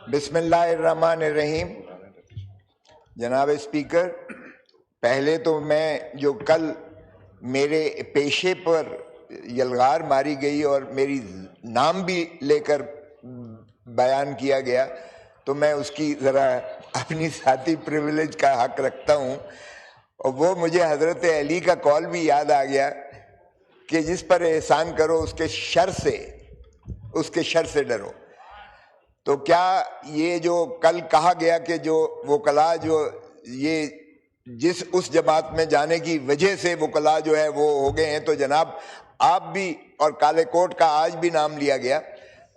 بسم اللہ الرحمن الرحیم. جناب اسپیکر، پہلے تو میں جو کل میرے پیشے پر یلغار ماری گئی اور میری نام بھی لے کر بیان کیا گیا، تو میں اس کی ذرا اپنی ذاتی پریویلیج کا حق رکھتا ہوں. اور وہ مجھے حضرت علی کا قول بھی یاد آ گیا کہ جس پر احسان کرو اس کے شر سے ڈرو. تو کیا یہ جو کل کہا گیا کہ جو وکلاء جو یہ جس اس جماعت میں جانے کی وجہ سے وکلاء جو ہے وہ ہو گئے ہیں، تو جناب آپ بھی، اور کالے کوٹ کا آج بھی نام لیا گیا،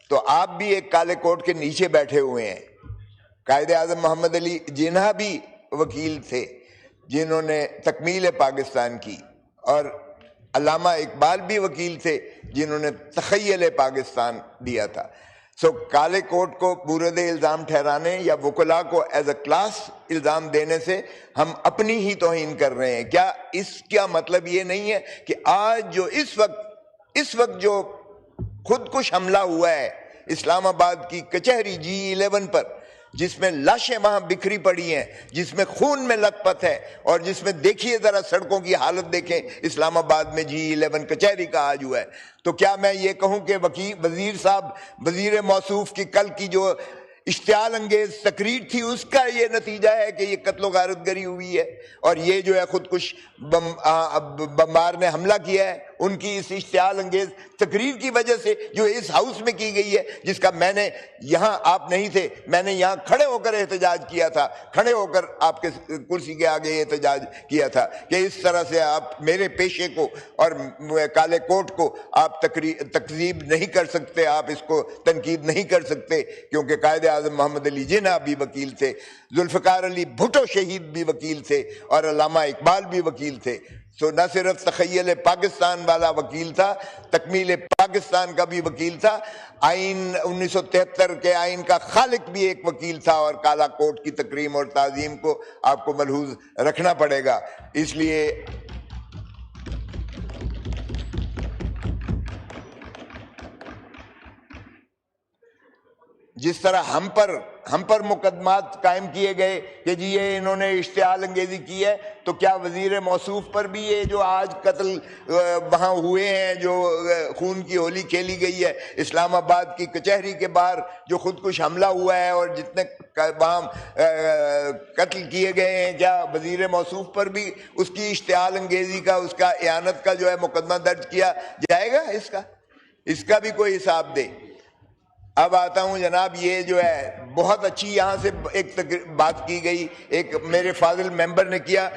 تو آپ بھی ایک کالے کوٹ کے نیچے بیٹھے ہوئے ہیں. قائد اعظم محمد علی جناح بھی وکیل تھے جنہوں نے تکمیل پاکستان کی، اور علامہ اقبال بھی وکیل تھے جنہوں نے تخیل پاکستان دیا تھا. کالے کوٹ کو مورد الزام ٹھہرانے یا وکلاء کو ایز اے کلاس الزام دینے سے ہم اپنی ہی توہین کر رہے ہیں. کیا اس کا مطلب یہ نہیں ہے کہ آج جو اس وقت جو خودکش حملہ ہوا ہے اسلام آباد کی کچہری G11 پر، جس میں لاشیں وہاں بکھری پڑی ہیں، جس میں خون میں لت پت ہے، اور جس میں دیکھیے ذرا سڑکوں کی حالت دیکھیں اسلام آباد میں G11 کچہری کا آج ہوا ہے، تو کیا میں یہ کہوں کہ وزیر صاحب، وزیر موصوف کی کل کی جو اشتعال انگیز تقریر تھی اس کا یہ نتیجہ ہے کہ یہ قتل و غارت گری ہوئی ہے، اور یہ جو ہے خودکش بمبار نے حملہ کیا ہے ان کی اس اشتعال انگیز تقریر کی وجہ سے جو اس ہاؤس میں کی گئی ہے، جس کا میں نے یہاں، آپ نہیں تھے، میں نے یہاں کھڑے ہو کر احتجاج کیا تھا، کھڑے ہو کر آپ کے کرسی کے آگے احتجاج کیا تھا کہ اس طرح سے آپ میرے پیشے کو اور کالے کوٹ کو آپ تکذیب نہیں کر سکتے، آپ اس کو تنقید نہیں کر سکتے، کیونکہ قائد اعظم محمد علی جناح بھی وکیل تھے، ذوالفقار علی بھٹو شہید بھی وکیل تھے، اور علامہ اقبال بھی وکیل تھے. نہ صرف تخیل پاکستان والا وکیل تھا، تکمیل پاکستان کا بھی وکیل تھا، آئین 1973 کے آئین کا خالق بھی ایک وکیل تھا، اور کالا کوٹ کی تکریم اور تعظیم کو آپ کو ملحوظ رکھنا پڑے گا. اس لیے جس طرح ہم پر مقدمات قائم کیے گئے کہ جی یہ انہوں نے اشتعال انگیزی کی ہے، تو کیا وزیر موصوف پر بھی یہ جو آج قتل وہاں ہوئے ہیں، جو خون کی ہولی کھیلی گئی ہے اسلام آباد کی کچہری کے باہر، جو خودکش حملہ ہوا ہے اور جتنے وہاں قتل کیے گئے ہیں، کیا وزیر موصوف پر بھی اس کی اشتعال انگیزی کا، اس کا اعانت کا جو ہے مقدمہ درج کیا جائے گا؟ اس کا بھی کوئی حساب دے. اب آتا ہوں جناب، یہ جو ہے بہت اچھی یہاں سے ایک بات کی گئی، ایک میرے فاضل ممبر نے کیا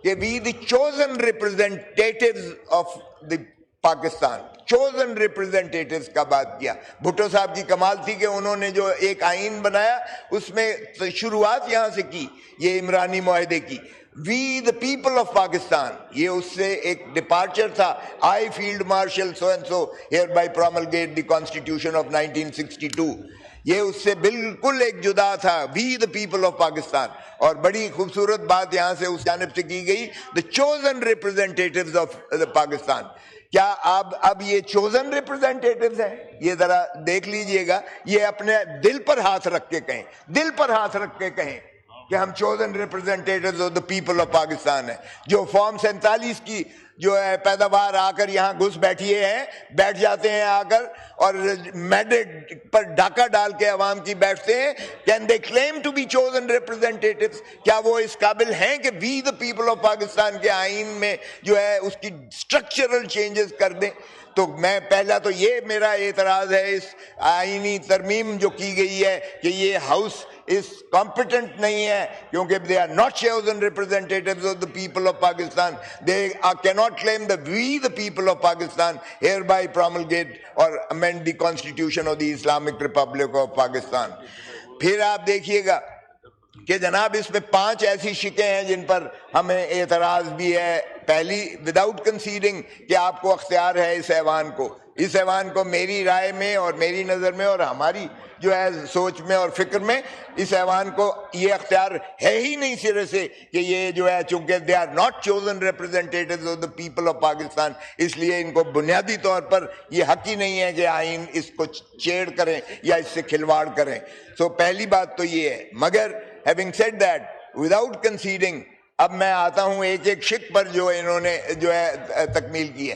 کہ وی دی chosen representatives of the Pakistan, chosen ریپرزینٹیٹیوز کا بات کیا. بھٹو صاحب کی کمال تھی کہ انہوں نے جو ایک آئین بنایا اس میں شروعات یہاں سے کی، یہ عمرانی معاہدے کی، we the people of Pakistan. یہ اس سے ایک ڈپارچر تھا، I field marshal so and so hereby promulgate the constitution of 1962. یہ اس سے بالکل ایک جدا تھا، we the people of Pakistan. اور بڑی خوبصورت بات یہاں سے اس جانب سے کی گئی، دا چوزن ریپرزینٹیٹیوز آف پاکستان. کیا اب یہ چوزن ریپرزینٹیٹیوز ہیں؟ یہ ذرا دیکھ لیجئے گا، یہ اپنے دل پر ہاتھ رکھ کے کہیں کہ ہم chosen representatives of the people of Pakistan ہیں. جو فارم 47 کی جو ہے پیداوار آ کر یہاں بیٹھ جاتے ہیں آ کر، اور مینڈیٹ پر ڈاکہ ڈال کے عوام کی بیٹھتے ہیں. Can they claim to be chosen representatives? کیا وہ اس قابل ہیں کہ we the people of Pakistan کے آئین میں جو ہے اس کی اسٹرکچرل چینجز کر دیں؟ تو میں پہلا تو یہ میرا اعتراض ہے اس آئینی ترمیم جو کی گئی ہے کہ یہ ہاؤس اس کمپیٹنٹ نہیں ہے، کیونکہ they are not chosen representatives of the people of Pakistan. They cannot claim that we the people of Pakistan hereby promulgate or amend the constitution of the Islamic Republic of Pakistan. پھر آپ دیکھیے گا کہ جناب اس میں 5 ایسی شکیں ہیں جن پر ہمیں اعتراض بھی ہے. پہلی، وداؤٹ کنسیڈنگ کہ آپ کو اختیار ہے اس ایوان کو، اس ایوان کو میری رائے میں اور میری نظر میں اور ہماری جو ہے سوچ میں اور فکر میں اس ایوان کو یہ اختیار ہے ہی نہیں سرے سے کہ یہ جو ہے چونکہ they are not chosen representatives of the people of Pakistan, اس لیے ان کو بنیادی طور پر یہ حق ہی نہیں ہے کہ آئین اس کو چھیڑ کریں یا اس سے کھلواڑ کریں. سو پہلی بات تو یہ ہے. مگر ہیونگ سیڈ دیٹ وداؤٹ کنسیڈنگ، اب میں آتا ہوں ایک ایک شق پر جو انہوں نے جو ہے تکمیل کی ہے.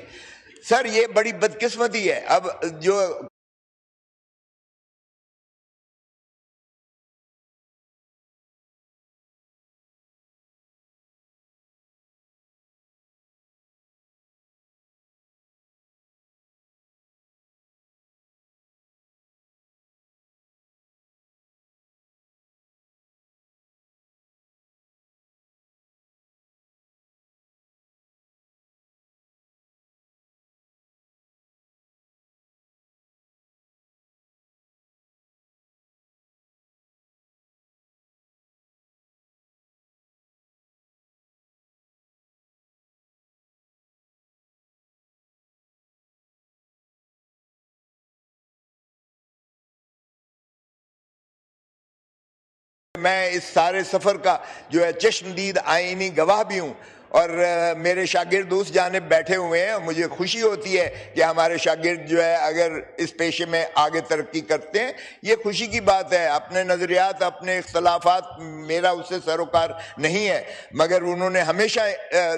سر یہ بڑی بدقسمتی ہے. اب جو میں اس سارے سفر کا جو ہے چشمدید آئینی گواہ بھی ہوں، اور میرے شاگرد اس جانب بیٹھے ہوئے ہیں. مجھے خوشی ہوتی ہے کہ ہمارے شاگرد جو ہے اگر اس پیشے میں آگے ترقی کرتے ہیں، یہ خوشی کی بات ہے. اپنے نظریات، اپنے اختلافات، میرا اس سے سروکار نہیں ہے، مگر انہوں نے ہمیشہ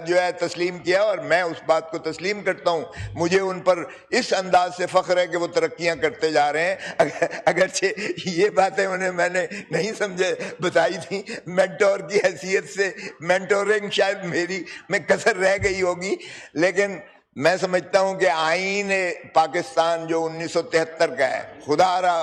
جو ہے تسلیم کیا اور میں اس بات کو تسلیم کرتا ہوں. مجھے ان پر اس انداز سے فخر ہے کہ وہ ترقیاں کرتے جا رہے ہیں. اگرچہ یہ باتیں انہیں میں نے نہیں سمجھے بتائی تھی مینٹور کی حیثیت سے، مینٹورنگ شاید میری میں کثر رہ گئی ہوگی، لیکن میں سمجھتا ہوں کہ آئین پاکستان جو 1973 کا ہے، خدا را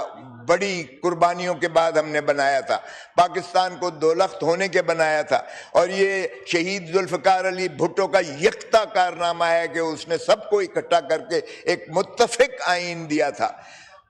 بڑی قربانیوں کے بعد ہم نے بنایا تھا. پاکستان کو دولخت ہونے کے بنایا تھا، اور یہ شہید ذوالفقار علی بھٹو کا یکتا کارنامہ ہے کہ اس نے سب کو اکٹھا کر کے ایک متفق آئین دیا تھا.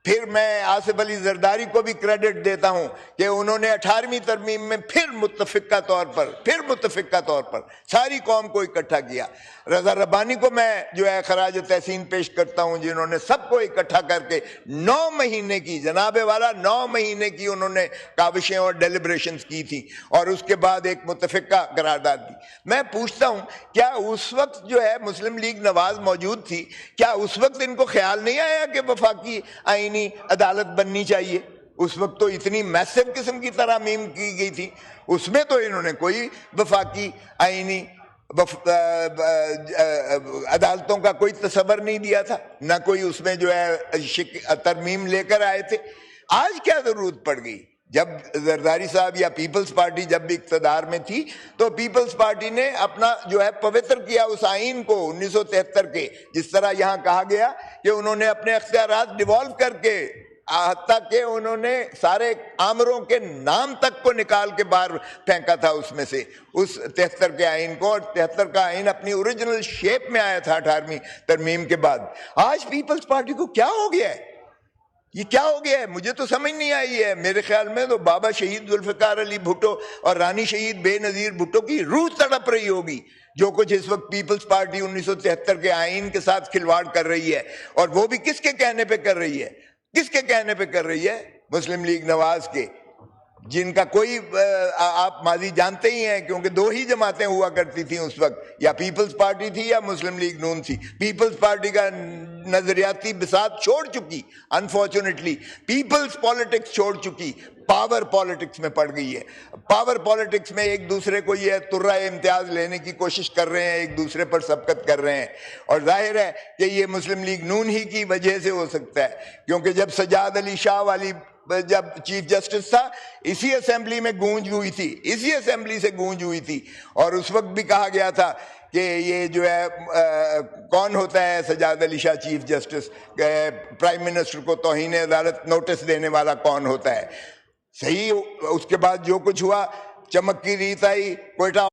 پھر میں آصف علی زرداری کو بھی کریڈٹ دیتا ہوں کہ انہوں نے 18ویں ترمیم میں پھر متفقہ طور پر ساری قوم کو اکٹھا کیا. رضا ربانی کو میں جو ہے خراج تحسین پیش کرتا ہوں، جنہوں نے سب کو اکٹھا کر کے 9 مہینے کی، جناب والا 9 مہینے کی انہوں نے کاوشیں اور ڈیلیبریشنز کی تھی، اور اس کے بعد ایک متفقہ قرارداد دی. میں پوچھتا ہوں کیا اس وقت جو ہے مسلم لیگ نواز موجود تھی، کیا اس وقت ان کو خیال نہیں آیا کہ وفاقی آئینی عدالت بننی چاہیے؟ اس وقت تو اتنی میسو قسم کی ترامیم کی گئی تھی، اس میں تو انہوں نے کوئی وفاقی آئینی عدالتوں کا کوئی تصور نہیں دیا تھا، نہ کوئی اس میں جو ہے ترمیم لے کر آئے تھے. آج کیا ضرورت پڑ گئی؟ جب زرداری صاحب یا پیپلز پارٹی جب بھی اقتدار میں تھی تو پیپلز پارٹی نے اپنا جو ہے پوتر کیا اس آئین کو 1973 کے، جس طرح یہاں کہا گیا کہ انہوں نے اپنے اختیارات ڈیوالو کر کے، حتیٰ کہ انہوں نے سارے آمروں کے نام تک کو نکال کے باہر پھینکا تھا اس میں سے، اس 73 کے آئین کو. اور 73 کا آئین اپنی اوریجنل شیپ میں آیا تھا 18ویں ترمیم کے بعد. آج پیپلز پارٹی کو کیا ہو گیا ہے؟ یہ کیا ہو گیا ہے؟ مجھے تو سمجھ نہیں آئی ہے. میرے خیال میں تو بابا شہید ذوالفقار علی بھٹو اور رانی شہید بے نظیر بھٹو کی روح تڑپ رہی ہوگی جو کچھ اس وقت پیپلز پارٹی 1973 کے آئین کے ساتھ کھلواڑ کر رہی ہے. اور وہ بھی کس کے کہنے پہ کر رہی ہے؟ کس کے کہنے پہ کر رہی ہے؟ مسلم لیگ نواز کے، جن کا کوئی آپ ماضی جانتے ہی ہیں، کیونکہ 2 ہی جماعتیں ہوا کرتی تھیں اس وقت، یا پیپلز پارٹی تھی یا مسلم لیگ نون تھی. پیپلز پارٹی کا نظریاتی بساط چھوڑ چکی، انفارچونیٹلی پیپلز پالیٹکس چھوڑ چکی، پاور پالیٹکس میں پڑ گئی ہے. پاور پالیٹکس میں ایک دوسرے کو یہ ترہ امتیاز لینے کی کوشش کر رہے ہیں، ایک دوسرے پر سبقت کر رہے ہیں. اور ظاہر ہے کہ یہ مسلم لیگ نون ہی کی وجہ سے ہو سکتا ہے، کیونکہ جب سجاد علی شاہ والی جب چیف جسٹس تھا، اسی اسمبلی میں گونج ہوئی تھی، اسی اسمبلی سے گونج ہوئی تھی، اور اس وقت بھی کہا گیا تھا کہ یہ جو ہے کون ہوتا ہے Sajjad Ali Shah chief justice, prime minister کو توہین عدالت نوٹس دینے والا کون ہوتا ہے؟ صحیح. اس کے بعد جو کچھ ہوا، چمک کی ریت آئی، کوئٹہ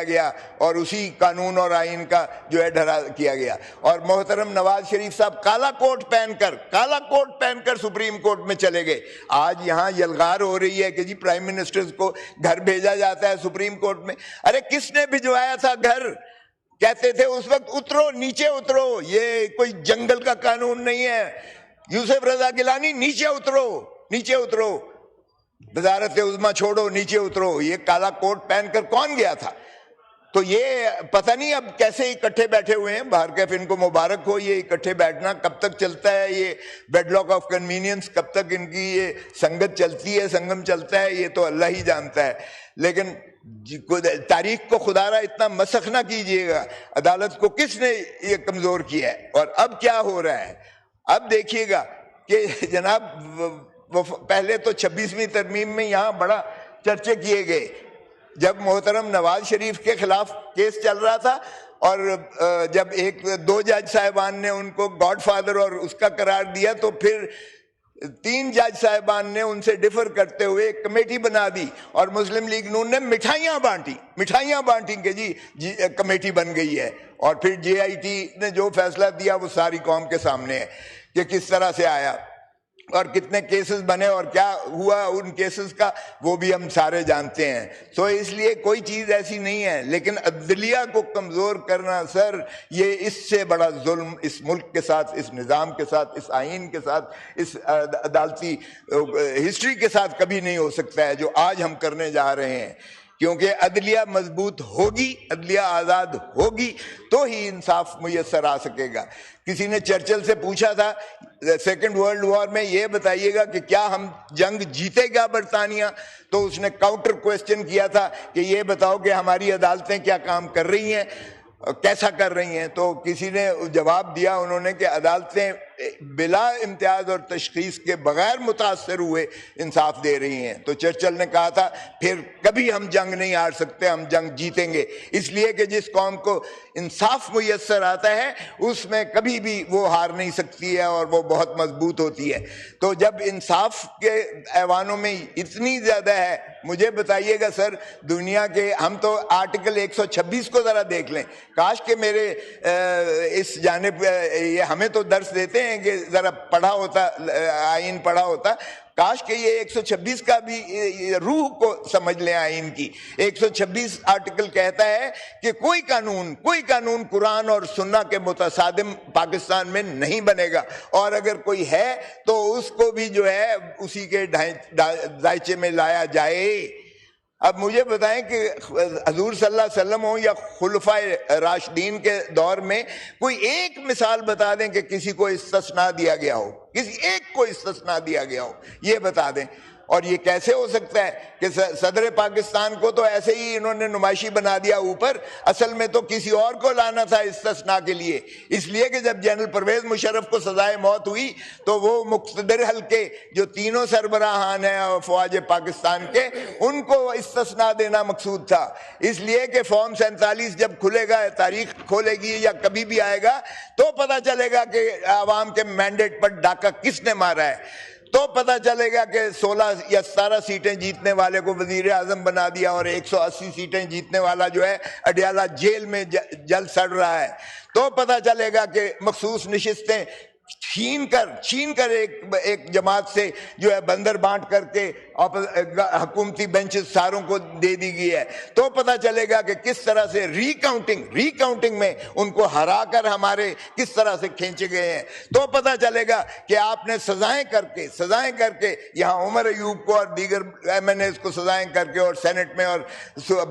گیا اور اسی قانون اور آئین کا جو ہے ڈھرا کیا گیا. اور محترم نواز شریف صاحب کالا کوٹ پہن کر سپریم کورٹ میں چلے گئے. آج یہاں یلغار ہو رہی ہے کہ جی پرائم منسٹر کو گھر بھیجا جاتا ہے سپریم کورٹ میں. ارے کس نے بھجوایا تھا گھر؟ کہتے تھے اس وقت اترو، نیچے اترو، یہ کوئی جنگل کا قانون نہیں ہے. یوسف رضا گیلانی نیچے اترو، وزارت عظمیٰ چھوڑو، نیچے اترو. یہ کالا کوٹ پہن کر کون گیا تھا؟ تو یہ پتہ نہیں اب کیسے اکٹھے بیٹھے ہوئے ہیں. بہرکیف ان کو مبارک ہو. یہ اکٹھے بیٹھنا کب تک چلتا ہے، یہ بیڈ لاک آف کنوینئنس کب تک ان کی یہ سنگت چلتی ہے، سنگم چلتا ہے، یہ تو اللہ ہی جانتا ہے. لیکن تاریخ کو خدا را اتنا مسخ نہ کیجئے گا. عدالت کو کس نے یہ کمزور کیا ہے؟ اور اب کیا ہو رہا ہے؟ اب دیکھیے گا کہ جناب پہلے تو 26ویں ترمیم میں یہاں بڑا چرچے کیے گئے جب محترم نواز شریف کے خلاف کیس چل رہا تھا، اور جب دو جج صاحبان نے ان کو گاڈ فادر اور اس کا قرار دیا، تو پھر 3 جج صاحبان نے ان سے ڈیفر کرتے ہوئے ایک کمیٹی بنا دی اور مسلم لیگ نون نے مٹھائیاں بانٹی کہ جی کمیٹی بن گئی ہے. اور پھر JIT نے جو فیصلہ دیا وہ ساری قوم کے سامنے ہے کہ کس طرح سے آیا اور کتنے کیسز بنے اور کیا ہوا ان کیسز کا، وہ بھی ہم سارے جانتے ہیں. سو اس لیے کوئی چیز ایسی نہیں ہے. لیکن عدلیہ کو کمزور کرنا سر، یہ اس سے بڑا ظلم اس ملک کے ساتھ، اس نظام کے ساتھ، اس آئین کے ساتھ، اس عدالتی ہسٹری کے ساتھ کبھی نہیں ہو سکتا ہے جو آج ہم کرنے جا رہے ہیں. کیونکہ عدلیہ مضبوط ہوگی، عدلیہ آزاد ہوگی تو ہی انصاف میسر آ سکے گا. کسی نے چرچل سے پوچھا تھا سیکنڈ ورلڈ وار میں یہ بتائیے گا کہ کیا ہم جنگ جیتے گا برطانیہ؟ تو اس نے کاؤنٹر کویسچن کیا تھا کہ یہ بتاؤ کہ ہماری عدالتیں کیا کام کر رہی ہیں، کیسا کر رہی ہیں؟ تو کسی نے جواب دیا انہوں نے کہ عدالتیں بلا امتیاز اور تشخیص کے بغیر متاثر ہوئے انصاف دے رہی ہیں. تو چرچل نے کہا تھا پھر کبھی ہم جنگ نہیں ہار سکتے، ہم جنگ جیتیں گے. اس لیے کہ جس قوم کو انصاف میسر آتا ہے اس میں کبھی بھی وہ ہار نہیں سکتی ہے اور وہ بہت مضبوط ہوتی ہے. تو جب انصاف کے ایوانوں میں اتنی زیادہ ہے، مجھے بتائیے گا سر دنیا کے، ہم تو آرٹیکل 126 کو ذرا دیکھ لیں. کاش کہ میرے اس جانب یہ ہمیں تو درس دیتے ہیں کہ ذرا پڑھا ہوتا، آئین پڑھا ہوتا. کاش کہ یہ 126 کا بھی روح کو سمجھ لیں آئین کی. 126 آرٹیکل کہتا ہے کہ کوئی قانون قرآن اور سنت کے متصادم پاکستان میں نہیں بنے گا، اور اگر کوئی ہے تو اس کو بھی جو ہے اسی کے دائچے میں لایا جائے. اب مجھے بتائیں کہ حضور صلی اللہ علیہ وسلم ہو یا خلفائے راشدین کے دور میں کوئی ایک مثال بتا دیں کہ کسی کو استثناء دیا گیا ہو، کسی ایک کو استثناء دیا گیا ہو، یہ بتا دیں. اور یہ کیسے ہو سکتا ہے کہ صدر پاکستان کو تو ایسے ہی انہوں نے نمائشی بنا دیا اوپر، اصل میں تو کسی اور کو لانا تھا استثناء کے لیے. اس لیے کہ جب جنرل پرویز مشرف کو سزائے موت ہوئی تو وہ مقتدر حلقے جو تینوں سربراہان ہیں فوج پاکستان کے، ان کو استثناء دینا مقصود تھا. اس لیے کہ فارم 47 جب کھلے گا، تاریخ کھولے گی یا کبھی بھی آئے گا تو پتہ چلے گا کہ عوام کے مینڈیٹ پر ڈاکہ کس نے مارا ہے. تو پتہ چلے گا کہ 16 یا 17 سیٹیں جیتنے والے کو وزیر اعظم بنا دیا اور 180 سیٹیں جیتنے والا جو ہے اڈیالہ جیل میں جل سڑ رہا ہے. تو پتہ چلے گا کہ مخصوص نشستیں چھین کر ایک جماعت سے جو ہے بندر بانٹ کر کے حکومتی بینچ ساروں کو دے دی گئی ہے. تو پتہ چلے گا کہ کس طرح سے ری کاؤنٹنگ میں ان کو ہرا کر ہمارے کس طرح سے کھینچے گئے ہیں. تو پتہ چلے گا کہ آپ نے سزائیں کر کے یہاں عمر ایوب کو اور دیگر MNAs کو سزائیں کر کے اور سینٹ میں اور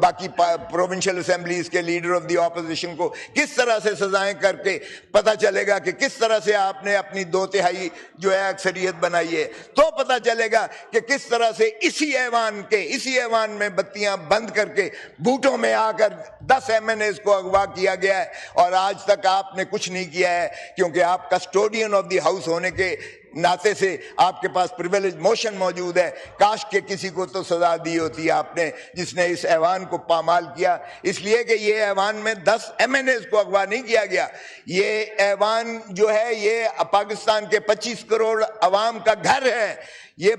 باقی پروونشل اسمبلیز کے لیڈر آف دی اپوزیشن کو کس طرح سے سزائیں کر کے پتہ چلے گا کہ کس طرح سے آپ نے اپنی 2/3 جو ہے اکثریت بنائی ہے. تو پتہ چلے گا کہ کس طرح سے اسی ایوان میں بتیاں بند کر کے بوٹوں میں آ کر 10 MNAs کو اغوا کیا گیا ہے اور آج تک آپ نے کچھ نہیں کیا ہے، کیونکہ آپ کسٹوڈین آف دی ہاؤس ہونے کے ناطے سے آپ کے پاس پریویلیج موشن موجود ہے. کاش کہ کسی کو تو سزا دی ہوتی آپ نے جس نے اس ایوان کو پامال کیا. اس لیے کہ یہ ایوان میں 10 MNAs کو اغوا نہیں کیا گیا. یہ ایوان جو ہے یہ پاکستان کے 25 کروڑ عوام کا گھر ہے. یہ